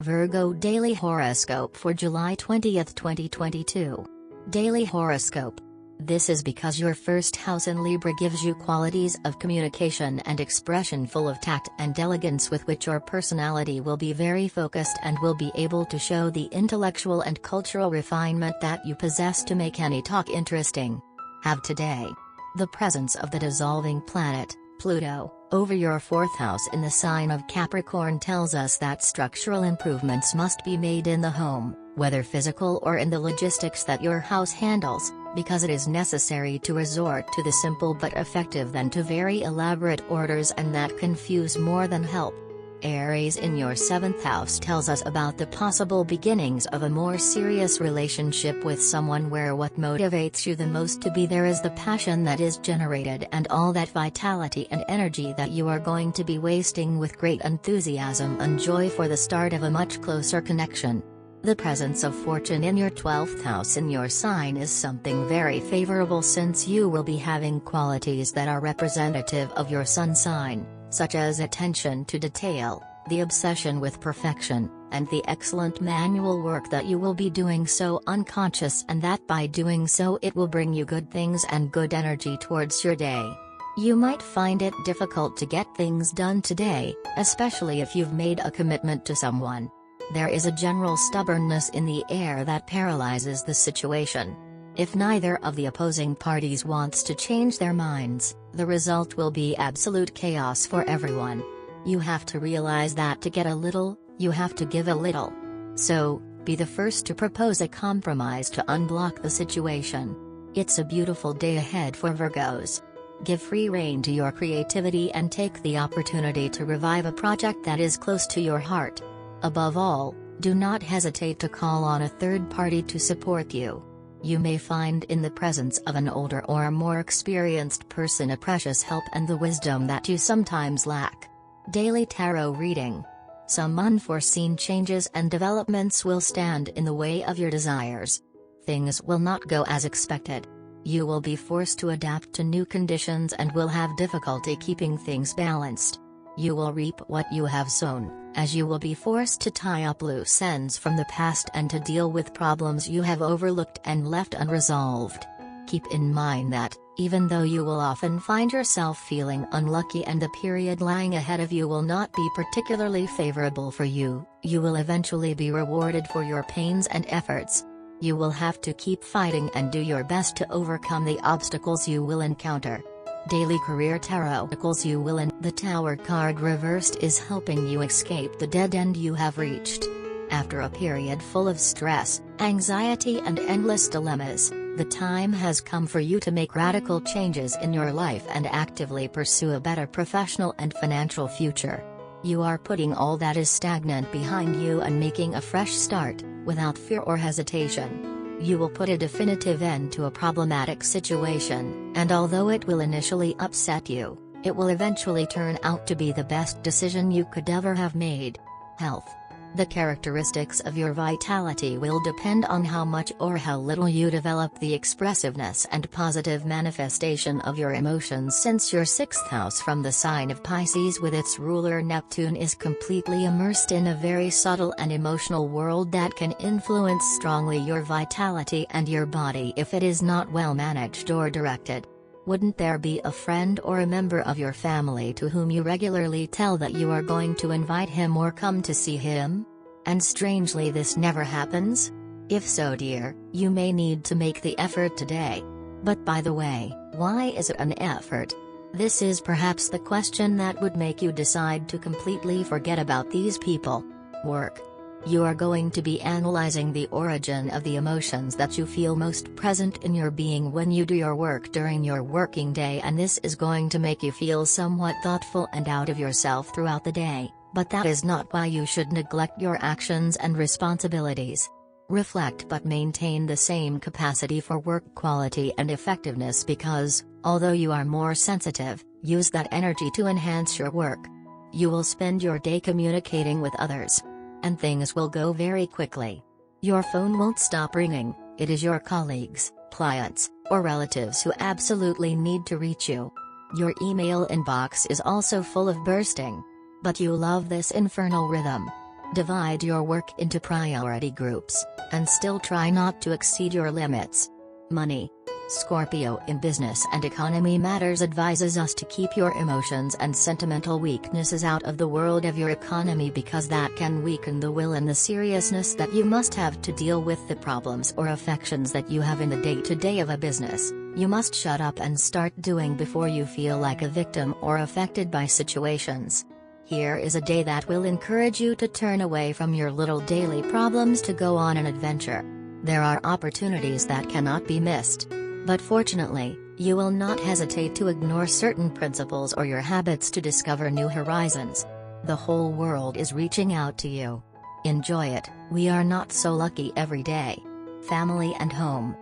Virgo Daily Horoscope for July 20th, 2022. Daily Horoscope. This is because your first house in Libra gives you qualities of communication and expression full of tact and elegance with which your personality will be very focused and will be able to show the intellectual and cultural refinement that you possess to make any talk interesting. Have today. The presence of the dissolving planet, Pluto, over your fourth house in the sign of Capricorn tells us that structural improvements must be made in the home, whether physical or in the logistics that your house handles, because it is necessary to resort to the simple but effective than to very elaborate orders and that confuse more than help. Aries in your seventh house tells us about the possible beginnings of a more serious relationship with someone where what motivates you the most to be there is the passion that is generated and all that vitality and energy that you are going to be wasting with great enthusiasm and joy for the start of a much closer connection. The presence of fortune in your 12th house in your sign is something very favorable since you will be having qualities that are representative of your sun sign, such as attention to detail, the obsession with perfection, and the excellent manual work that you will be doing so unconscious and that by doing so it will bring you good things and good energy towards your day. You might find it difficult to get things done today, especially if you've made a commitment to someone. There is a general stubbornness in the air that paralyzes the situation. If neither of the opposing parties wants to change their minds, the result will be absolute chaos for everyone. You have to realize that to get a little, you have to give a little. So, be the first to propose a compromise to unblock the situation. It's a beautiful day ahead for Virgos. Give free rein to your creativity and take the opportunity to revive a project that is close to your heart. Above all, do not hesitate to call on a third party to support you. You may find in the presence of an older or more experienced person a precious help and the wisdom that you sometimes lack. Daily Tarot Reading. Some unforeseen changes and developments will stand in the way of your desires. Things will not go as expected. You will be forced to adapt to new conditions and will have difficulty keeping things balanced. You will reap what you have sown, as you will be forced to tie up loose ends from the past and to deal with problems you have overlooked and left unresolved. Keep in mind that, even though you will often find yourself feeling unlucky and the period lying ahead of you will not be particularly favorable for you, you will eventually be rewarded for your pains and efforts. You will have to keep fighting and do your best to overcome the obstacles you will encounter. Daily Career Tarot. The Tower card reversed is helping you escape the dead end you have reached. After a period full of stress, anxiety and endless dilemmas, the time has come for you to make radical changes in your life and actively pursue a better professional and financial future. You are putting all that is stagnant behind you and making a fresh start, without fear or hesitation. You will put a definitive end to a problematic situation, and although it will initially upset you, it will eventually turn out to be the best decision you could ever have made. Health. The characteristics of your vitality will depend on how much or how little you develop the expressiveness and positive manifestation of your emotions since your sixth house from the sign of Pisces with its ruler Neptune is completely immersed in a very subtle and emotional world that can influence strongly your vitality and your body if it is not well managed or directed. Wouldn't there be a friend or a member of your family to whom you regularly tell that you are going to invite him or come to see him? And strangely this never happens? If so dear, you may need to make the effort today. But by the way, why is it an effort? This is perhaps the question that would make you decide to completely forget about these people. Work. You are going to be analyzing the origin of the emotions that you feel most present in your being when you do your work during your working day, and this is going to make you feel somewhat thoughtful and out of yourself throughout the day, but that is not why you should neglect your actions and responsibilities. Reflect but maintain the same capacity for work quality and effectiveness because, although you are more sensitive, use that energy to enhance your work. You will spend your day communicating with others. And things will go very quickly. Your phone won't stop ringing, it is your colleagues, clients, or relatives who absolutely need to reach you. Your email inbox is also full of bursting. But you love this infernal rhythm. Divide your work into priority groups, and still try not to exceed your limits. Money. Scorpio in business and economy matters advises us to keep your emotions and sentimental weaknesses out of the world of your economy because that can weaken the will and the seriousness that you must have to deal with the problems or affections that you have in the day-to-day of a business. You must shut up and start doing before you feel like a victim or affected by situations. Here is a day that will encourage you to turn away from your little daily problems to go on an adventure. There are opportunities that cannot be missed. But fortunately, you will not hesitate to ignore certain principles or your habits to discover new horizons. The whole world is reaching out to you. Enjoy it. We are not so lucky every day. Family and home.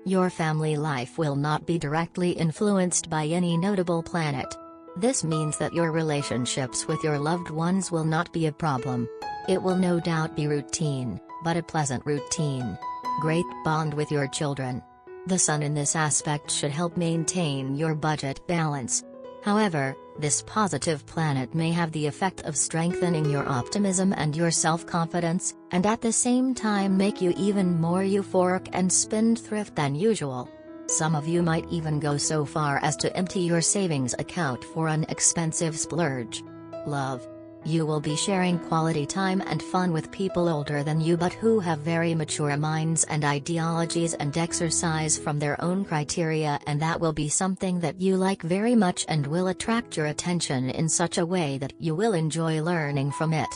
Your family life will not be directly influenced by any notable planet. This means that your relationships with your loved ones will not be a problem. It will no doubt be routine, but a pleasant routine. Great bond with your children. The sun in this aspect should help maintain your budget balance. However, this positive planet may have the effect of strengthening your optimism and your self-confidence, and at the same time make you even more euphoric and spendthrift than usual. Some of you might even go so far as to empty your savings account for an expensive splurge. Love. You will be sharing quality time and fun with people older than you but who have very mature minds and ideologies and exercise from their own criteria, and that will be something that you like very much and will attract your attention in such a way that you will enjoy learning from it.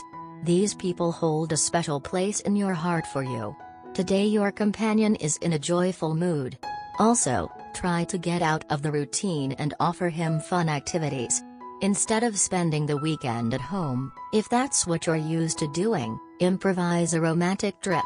These people hold a special place in your heart for you. Today your companion is in a joyful mood. Also, try to get out of the routine and offer him fun activities. Instead of spending the weekend at home, if that's what you're used to doing, improvise a romantic trip.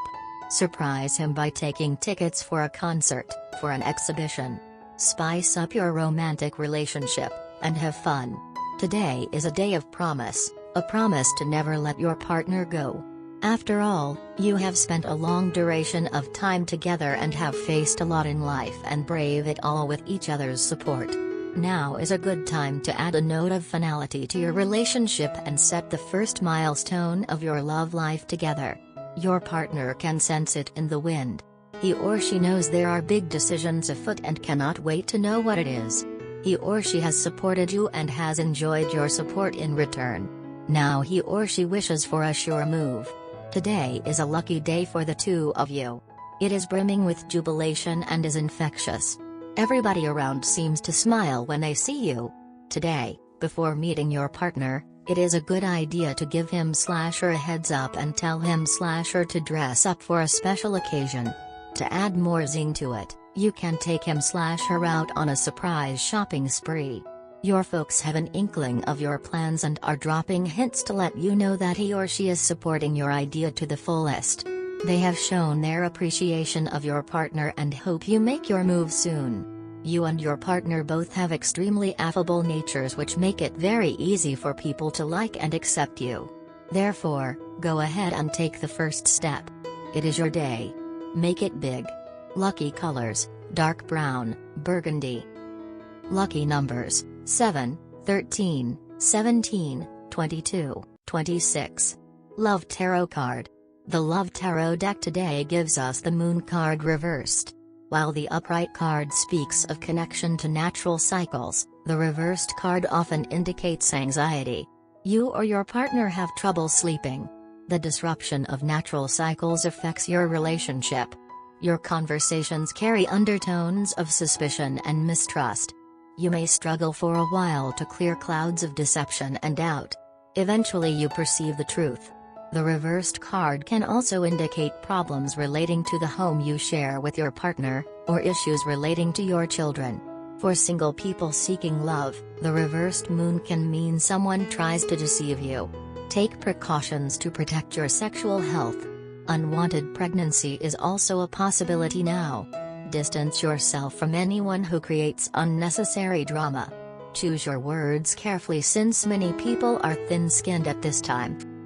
Surprise him by taking tickets for a concert, for an exhibition. Spice up your romantic relationship, and have fun. Today is a day of promise, a promise to never let your partner go. After all, you have spent a long duration of time together and have faced a lot in life and brave it all with each other's support. Now is a good time to add a note of finality to your relationship and set the first milestone of your love life together. Your partner can sense it in the wind. He or she knows there are big decisions afoot and cannot wait to know what it is. He or she has supported you and has enjoyed your support in return. Now he or she wishes for a sure move. Today is a lucky day for the two of you. It is brimming with jubilation and is infectious. Everybody around seems to smile when they see you. Today, before meeting your partner, it is a good idea to give him/her a heads up and tell him/her to dress up for a special occasion. To add more zing to it, you can take him/her out on a surprise shopping spree. Your folks have an inkling of your plans and are dropping hints to let you know that he or she is supporting your idea to the fullest. They have shown their appreciation of your partner and hope you make your move soon. You and your partner both have extremely affable natures which make it very easy for people to like and accept you. Therefore, go ahead and take the first step. It is your day. Make it big. Lucky colors: dark brown, burgundy. Lucky numbers: 7, 13, 17, 22, 26. Love Tarot card. The Love Tarot deck today gives us the Moon card reversed. While the upright card speaks of connection to natural cycles, the reversed card often indicates anxiety. You or your partner have trouble sleeping. The disruption of natural cycles affects your relationship. Your conversations carry undertones of suspicion and mistrust. You may struggle for a while to clear clouds of deception and doubt. Eventually you perceive the truth. The reversed card can also indicate problems relating to the home you share with your partner, or issues relating to your children. For single people seeking love, the reversed moon can mean someone tries to deceive you. Take precautions to protect your sexual health. Unwanted pregnancy is also a possibility now. Distance yourself from anyone who creates unnecessary drama. Choose your words carefully since many people are thin-skinned at this time.